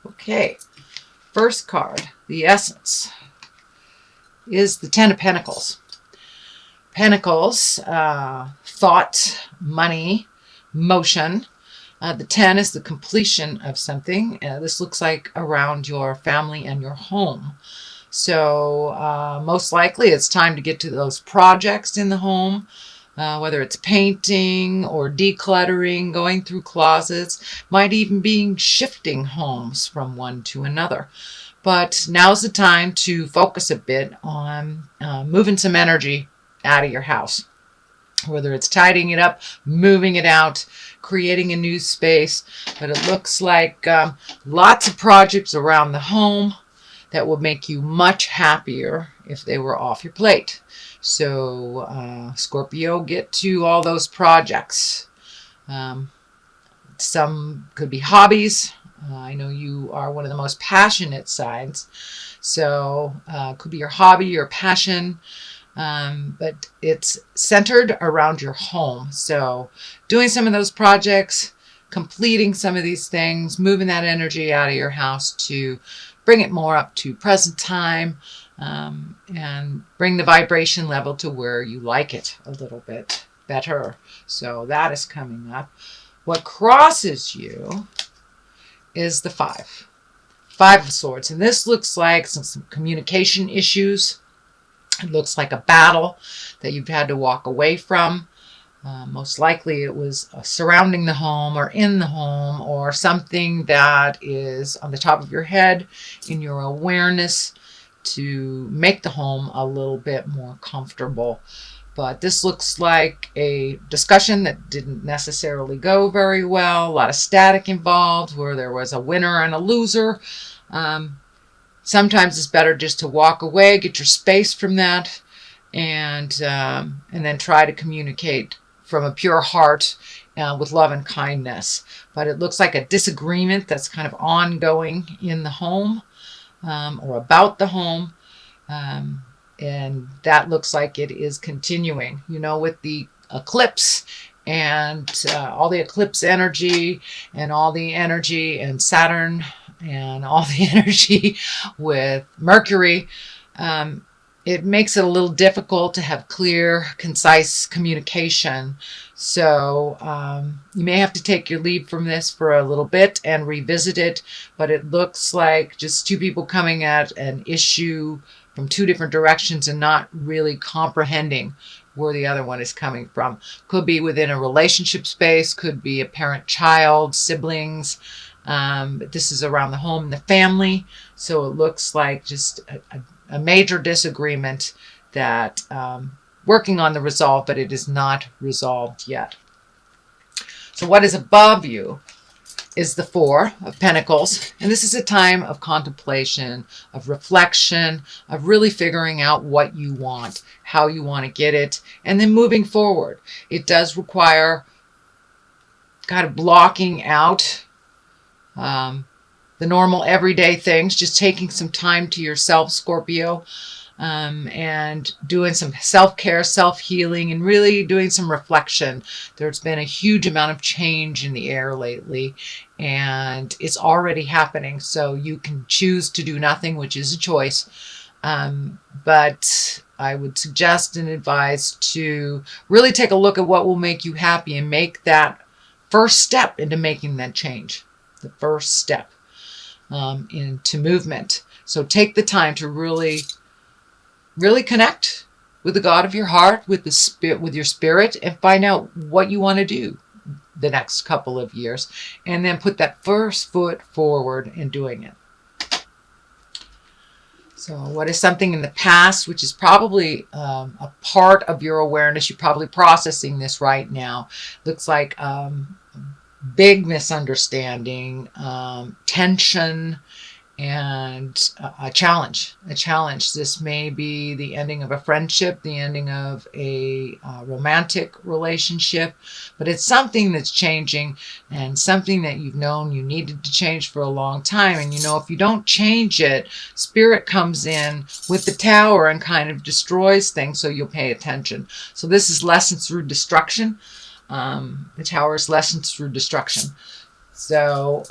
Okay, first card, the essence, is the Ten of Pentacles. Pentacles, thought, money, motion. The 10 is the completion of something. This looks like around your family and your home. So most likely it's time to get to those projects in the home, whether it's painting or decluttering, going through closets, might even be shifting homes from one to another. But now's the time to focus a bit on moving some energy out of your house, whether it's tidying it up, moving it out, creating a new space. But it looks like lots of projects around the home that will make you much happier if they were off your plate. So Scorpio, get to all those projects. Some could be hobbies. I know you are one of the most passionate signs. So it could be your hobby, your passion. But it's centered around your home. So doing some of those projects, completing some of these things, moving that energy out of your house to bring it more up to present time, and bring the vibration level to where you like it a little bit better. So that is coming up. What crosses you is the Five of Swords. And this looks like some communication issues. It looks like a battle that you've had to walk away from. Most likely it was surrounding the home or in the home, or something that is on the top of your head in your awareness to make the home a little bit more comfortable. But this looks like a discussion that didn't necessarily go very well. A lot of static involved where there was a winner and a loser. Sometimes it's better just to walk away, get your space from that, and then try to communicate from a pure heart with love and kindness. But it looks like a disagreement that's kind of ongoing in the home, or about the home, and that looks like it is continuing. You know, with the eclipse and all the eclipse energy and all the energy and Saturn and all the energy with Mercury, it makes it a little difficult to have clear, concise communication. So you may have to take your leave from this for a little bit and revisit it. But it looks like just two people coming at an issue from two different directions and not really comprehending where the other one is coming from. Could be within a relationship space, could be a parent-child, siblings. But this is around the home and the family. So it looks like just a major disagreement that working on the resolve, but it is not resolved yet. So what is above you is the Four of Pentacles. And this is a time of contemplation, of reflection, of really figuring out what you want, how you want to get it, and then moving forward. It does require kind of blocking out the normal everyday things, just taking some time to yourself, Scorpio, and doing some self-care, self-healing, and really doing some reflection. There's been a huge amount of change in the air lately, and it's already happening. So you can choose to do nothing, which is a choice. But I would suggest and advise to really take a look at what will make you happy and make that first step into making that change. The first step into movement. So take the time to really connect with the God of your heart, with the spirit, with your spirit, and find out what you want to do the next couple of years, and then put that first foot forward in doing it. So what is something in the past, which is probably a part of your awareness, you're probably processing this right now. Looks like big misunderstanding, tension, and a challenge. This may be the ending of a friendship, the ending of a romantic relationship, but it's something that's changing and something that you've known you needed to change for a long time. And you know, if you don't change it, Spirit comes in with the Tower and kind of destroys things, so you'll pay attention. So this is lessons through destruction. The Tower is lessons through destruction. So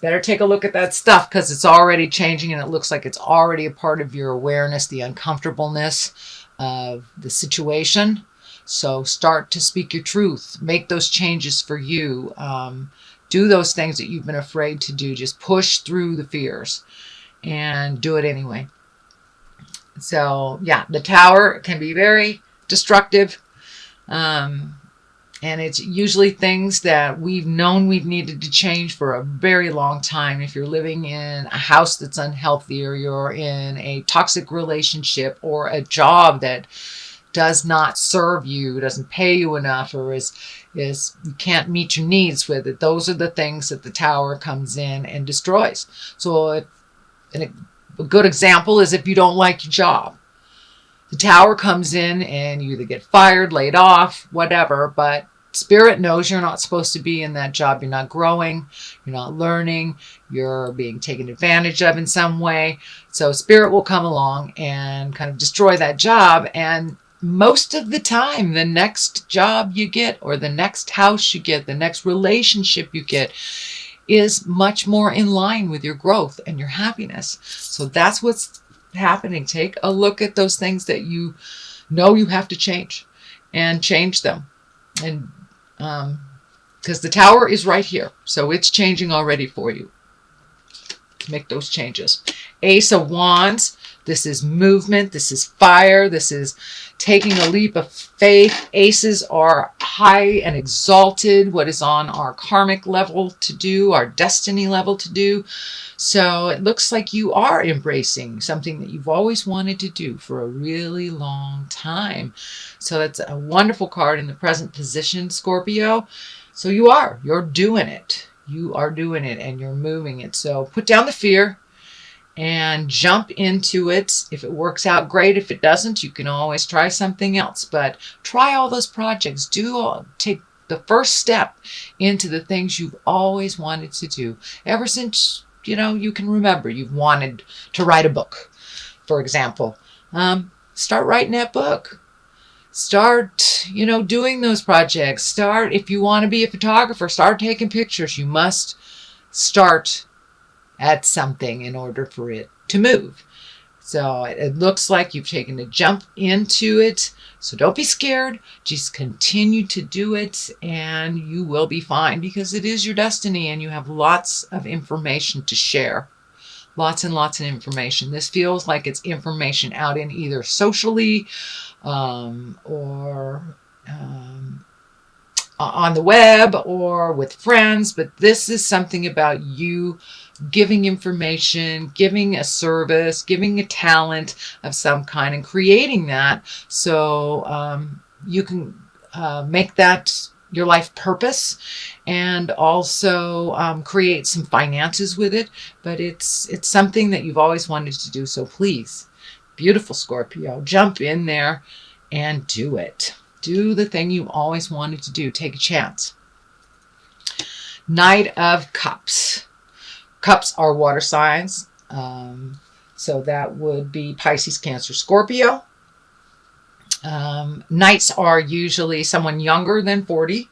Better take a look at that stuff because it's already changing and it looks like it's already a part of your awareness, the uncomfortableness of the situation. So start to speak your truth. Make those changes for you. Do those things that you've been afraid to do. Just push through the fears and do it anyway. So yeah, the Tower can be very destructive. And it's usually things that we've known we've needed to change for a very long time. If you're living in a house that's unhealthy, or you're in a toxic relationship, or a job that does not serve you, doesn't pay you enough, or is you can't meet your needs with it, those are the things that the Tower comes in and destroys. So a good example is if you don't like your job. The Tower comes in and you either get fired, laid off, whatever, but Spirit knows you're not supposed to be in that job. You're not growing, you're not learning, you're being taken advantage of in some way. So Spirit will come along and kind of destroy that job. And most of the time, the next job you get, or the next house you get, the next relationship you get, is much more in line with your growth and your happiness. So that's what's happening. Take a look at those things that you know you have to change, and change them. And because the Tower is right here, so it's changing already for you. Make those changes. Ace of Wands. This is movement. This is fire. This is taking a leap of faith. Aces are high and exalted, what is on our karmic level to do, our destiny level to do. So it looks like you are embracing something that you've always wanted to do for a really long time. So that's a wonderful card in the present position, Scorpio. So you're doing it. You are doing it and you're moving it. So put down the fear and jump into it. If it works out, great. If it doesn't, you can always try something else. But try all those projects. Take the first step into the things you've always wanted to do. Ever since, you can remember, you've wanted to write a book, for example. Start writing that book. Start, doing those projects. If you want to be a photographer, start taking pictures. You must start at something in order for it to move. So it looks like you've taken a jump into it. So don't be scared. Just continue to do it and you will be fine, because it is your destiny and you have lots of information to share. Lots and lots of information. This feels like it's information out in either socially or on the web or with friends, but this is something about you giving information, giving a service, giving a talent of some kind, and creating that so you can make that your life purpose, and also create some finances with it. But it's something that you've always wanted to do. So please, beautiful Scorpio, jump in there and do it. Do the thing you always wanted to do. Take a chance. Knight of Cups. Cups are water signs. So that would be Pisces, Cancer, Scorpio. Knights are usually someone younger than 40.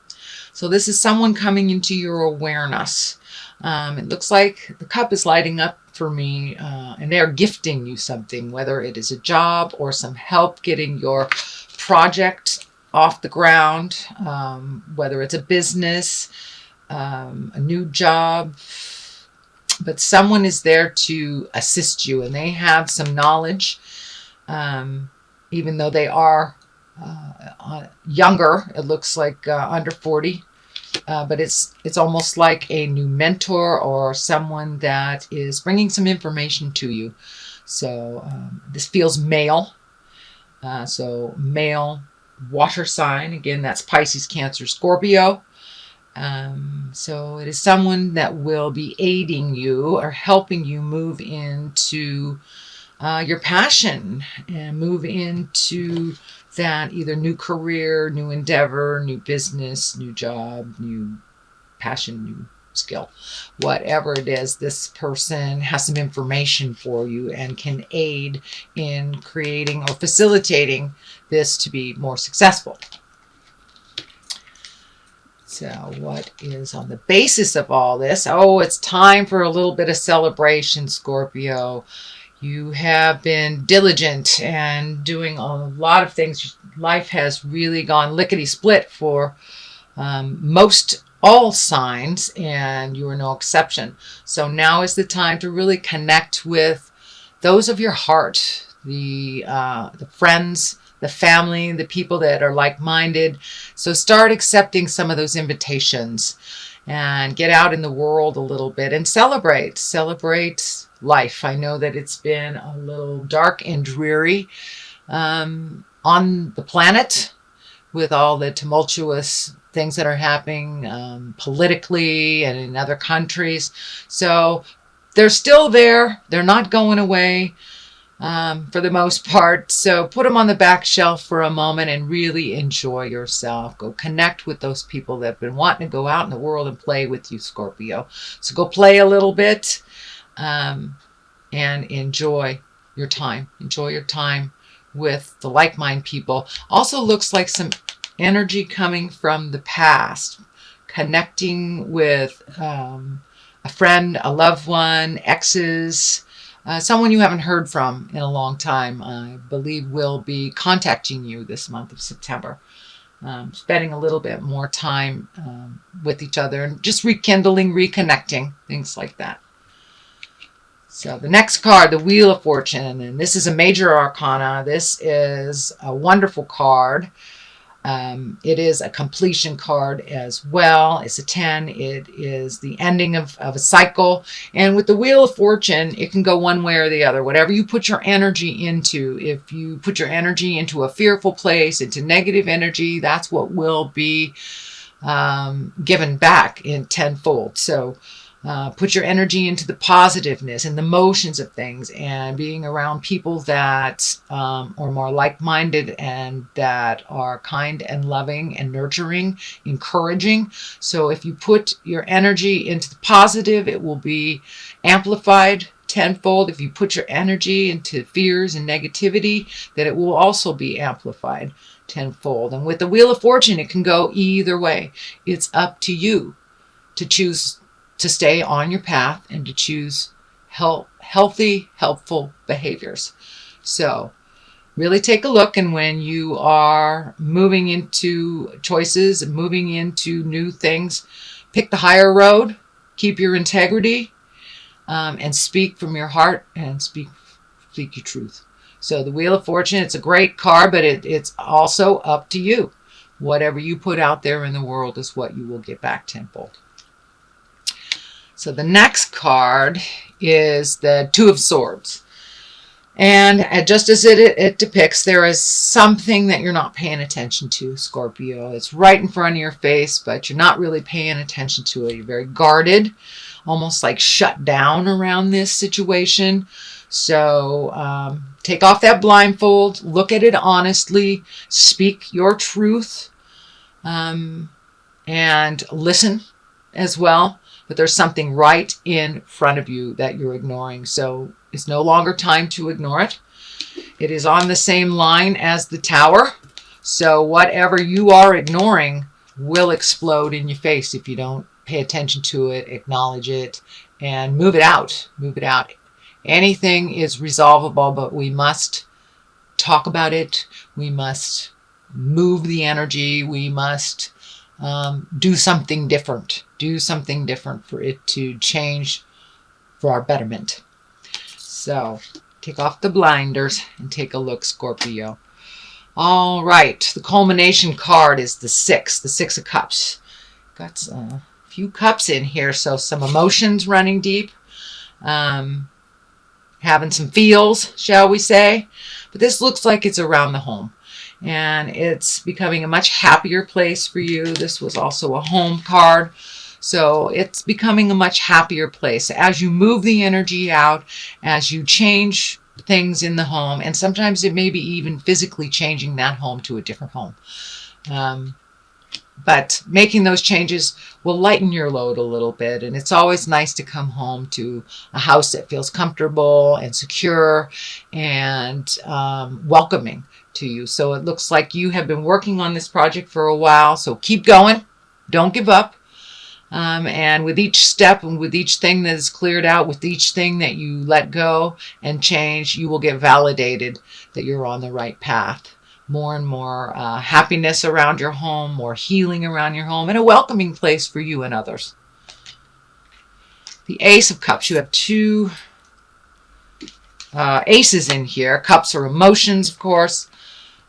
So this is someone coming into your awareness. It looks like the cup is lighting up for me, and they're gifting you something, whether it is a job or some help getting your project off the ground, whether it's a business, a new job. But someone is there to assist you, and they have some knowledge, even though they are younger. It looks like under 40, but it's almost like a new mentor or someone that is bringing some information to you. So this feels male. So male water sign. Again, that's Pisces, Cancer, Scorpio. So it is someone that will be aiding you or helping you move into your passion and move into that either new career, new endeavor, new business, new job, new passion, new skill. Whatever it is, this person has some information for you and can aid in creating or facilitating this to be more successful. So what is on the basis of all this? Oh, it's time for a little bit of celebration, Scorpio. You have been diligent and doing a lot of things. Life has really gone lickety-split for most all signs, and you are no exception. So now is the time to really connect with those of your heart, the friends, the family, the people that are like-minded. So start accepting some of those invitations and get out in the world a little bit and celebrate life. I know that it's been a little dark and dreary on the planet with all the tumultuous things that are happening politically and in other countries. So they're still there. They're not going away for the most part. So put them on the back shelf for a moment and really enjoy yourself. Go connect with those people that have been wanting to go out in the world and play with you, Scorpio. So go play a little bit and enjoy your time. Enjoy your time with the like-minded people. Also looks like some energy coming from the past, connecting with a friend, a loved one, exes, someone you haven't heard from in a long time. I believe will be contacting you this month of September. Spending a little bit more time with each other and just rekindling, reconnecting, things like that. So the next card, the Wheel of Fortune, and this is a major arcana. This is a wonderful card. It is a completion card as well. It's a 10. It is the ending of a cycle. And with the Wheel of Fortune, it can go one way or the other. Whatever you put your energy into, if you put your energy into a fearful place, into negative energy, that's what will be given back in tenfold. So put your energy into the positiveness and the motions of things and being around people that are more like-minded and that are kind and loving and nurturing, encouraging. So if you put your energy into the positive, it will be amplified tenfold. If you put your energy into fears and negativity, that it will also be amplified tenfold. And with the Wheel of Fortune, it can go either way. It's up to you to choose to stay on your path and to choose healthy, helpful behaviors. So really take a look, and when you are moving into choices and moving into new things, pick the higher road, keep your integrity, and speak from your heart and speak your truth. So the Wheel of Fortune, it's a great card, but it's also up to you. Whatever you put out there in the world is what you will get back tenfold. So the next card is the Two of Swords. And just as it depicts, there is something that you're not paying attention to, Scorpio. It's right in front of your face, but you're not really paying attention to it. You're very guarded, almost like shut down around this situation. So take off that blindfold, look at it honestly, speak your truth, and listen as well. But there's something right in front of you that you're ignoring. So it's no longer time to ignore it. It is on the same line as the Tower. So whatever you are ignoring will explode in your face if you don't pay attention to it, acknowledge it, and move it out. Move it out. Anything is resolvable, but we must talk about it. We must move the energy. We must do something different. Do something different for it to change for our betterment. So take off the blinders and take a look, Scorpio. All right. The culmination card is the Six of Cups. Got a few cups in here, so some emotions running deep. Having some feels, shall we say. But this looks like it's around the home. And it's becoming a much happier place for you. This was also a home card. So it's becoming a much happier place as you move the energy out, as you change things in the home. And sometimes it may be even physically changing that home to a different home. But making those changes will lighten your load a little bit. And it's always nice to come home to a house that feels comfortable and secure and welcoming to you. So it looks like you have been working on this project for a while. So keep going. Don't give up. And with each step and with each thing that is cleared out, with each thing that you let go and change, you will get validated that you're on the right path. More and more happiness around your home, more healing around your home, and a welcoming place for you and others. The Ace of Cups. You have two aces in here. Cups are emotions, of course.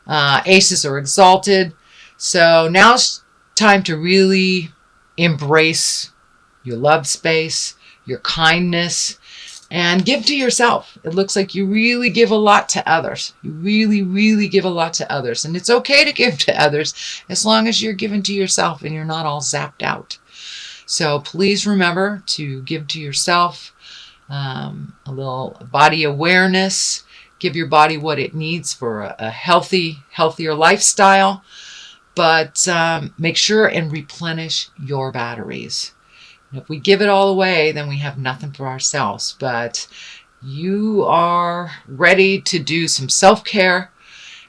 Aces are exalted. So now it's time to really embrace your love space, your kindness, and give to yourself. It looks like you really give a lot to others. You really, really give a lot to others. And it's okay to give to others as long as you're giving to yourself and you're not all zapped out. So please remember to give to yourself, a little body awareness. Give your body what it needs for a healthier lifestyle. But make sure and replenish your batteries. If we give it all away, then we have nothing for ourselves. But you are ready to do some self-care,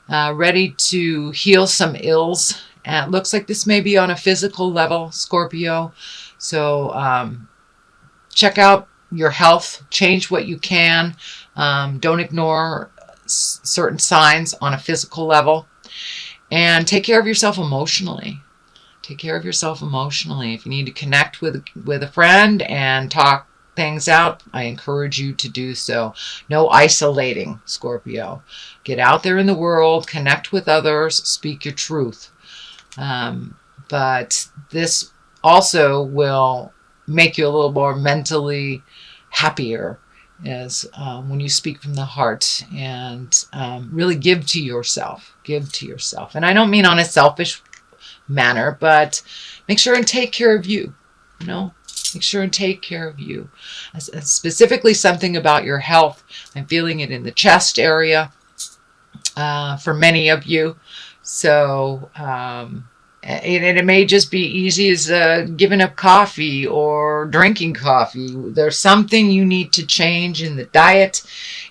ready to heal some ills. And it looks like this may be on a physical level, Scorpio. So check out your health, change what you can. Don't ignore certain signs on a physical level. And take care of yourself emotionally. Take care of yourself emotionally. If you need to connect with a friend and talk things out, I encourage you to do so. No isolating, Scorpio. Get out there in the world, connect with others, speak your truth. But this also will make you a little more mentally happier as when you speak from the heart and really give to yourself. Give to yourself. And I don't mean on a selfish manner, but make sure and take care of you. You know, make sure and take care of you. Specifically something about your health. I'm feeling it in the chest area for many of you. So it may just be easy as giving up coffee or drinking coffee. There's something you need to change in the diet,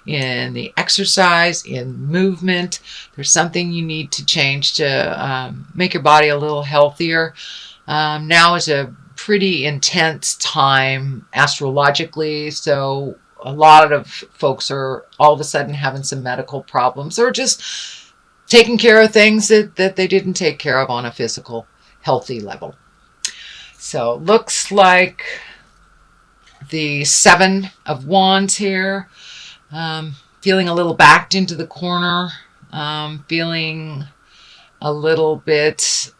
in the exercise, in movement. There's something you need to change to make your body a little healthier. Now is a pretty intense time astrologically, so a lot of folks are all of a sudden having some medical problems or just taking care of things that they didn't take care of on a physical, healthy level. So looks like the Seven of Wands here. Feeling a little backed into the corner. Feeling a little bit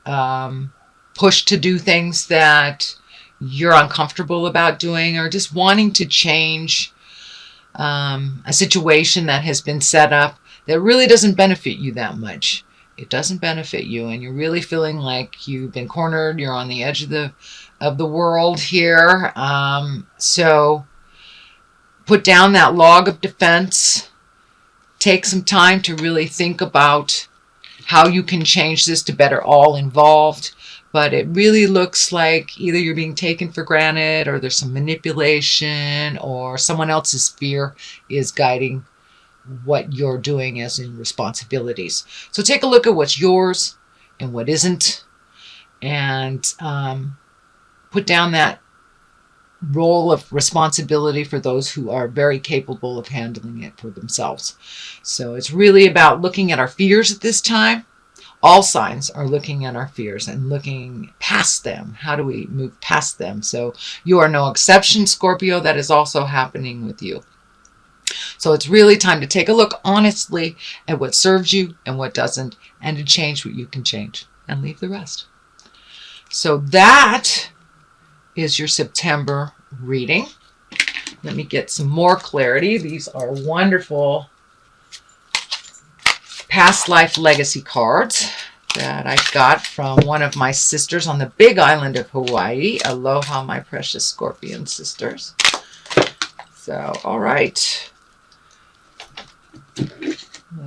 pushed to do things that you're uncomfortable about doing, or just wanting to change a situation that has been set up that really doesn't benefit you that much. It doesn't benefit you, and you're really feeling like you've been cornered. You're on the edge of the world here. So put down that log of defense. Take some time to really think about how you can change this to better all involved. But it really looks like either you're being taken for granted, or there's some manipulation, or someone else's fear is guiding what you're doing as in responsibilities. So take a look at what's yours and what isn't, and put down that role of responsibility for those who are very capable of handling it for themselves. So it's really about looking at our fears at this time. All signs are looking at our fears and looking past them. How do we move past them? So you are no exception, Scorpio. That is also happening with you. So it's really time to take a look honestly at what serves you and what doesn't, and to change what you can change and leave the rest. So that is your September reading. Let me get some more clarity. These are wonderful past life legacy cards that I got from one of my sisters on the big island of Hawaii. Aloha, my precious Scorpion sisters. So, all right.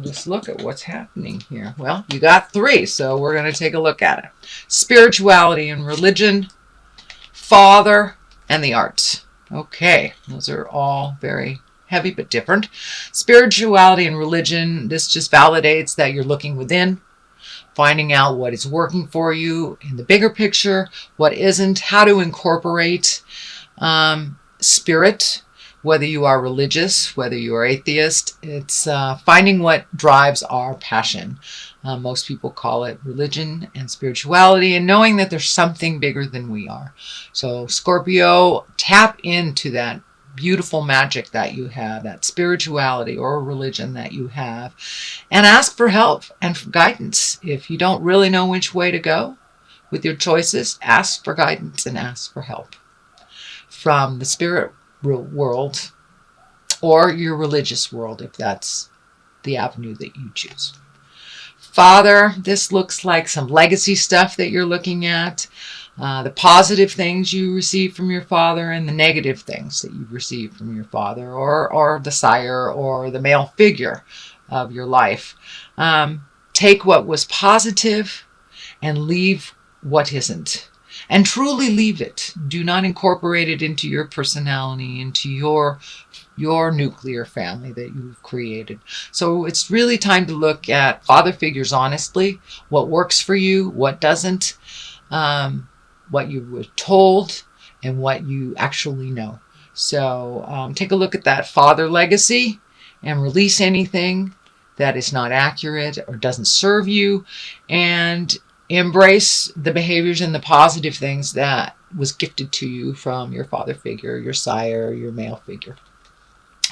Let's look at what's happening here. Well, you got 3, so we're going to take a look at it. Spirituality and religion, father, and the arts. Okay, those are all very heavy but different. Spirituality and religion, this just validates that you're looking within. finding out what is working for you in the bigger picture, what isn't, how to incorporate spirit, whether you are religious, whether you are atheist. It's finding what drives our passion. Most people call it religion and spirituality, and knowing that there's something bigger than we are. So Scorpio, tap into that beautiful magic that you have, that spirituality or religion that you have, and ask for help and for guidance. If you don't really know which way to go with your choices, ask for guidance and ask for help from the spirit world or your religious world, if that's the avenue that you choose. Father, this looks like some legacy stuff that you're looking at. The positive things you receive from your father and the negative things that you receive from your father or the sire or the male figure of your life. Take what was positive and leave what isn't. And truly leave it. Do not incorporate it into your personality, into your nuclear family that you've created. So it's really time to look at father figures honestly, what works for you, what doesn't, what you were told, and what you actually know. So take a look at that father legacy and release anything that is not accurate or doesn't serve you, and embrace the behaviors and the positive things that was gifted to you from your father figure, your sire, your male figure.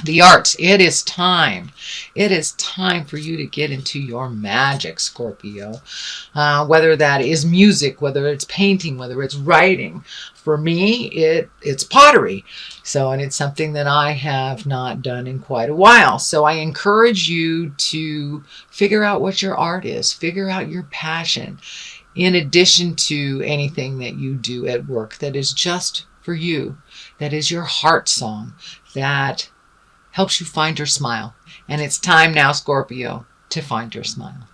The arts, it is time. It is time for you to get into your magic, Scorpio. Whether that is music, whether it's painting, whether it's writing. For me, it's pottery. And it's something that I have not done in quite a while. So I encourage you to figure out what your art is. Figure out your passion. In addition to anything that you do at work that is just for you. That is your heart song. That helps you find your smile. And it's time now, Scorpio, to find your smile.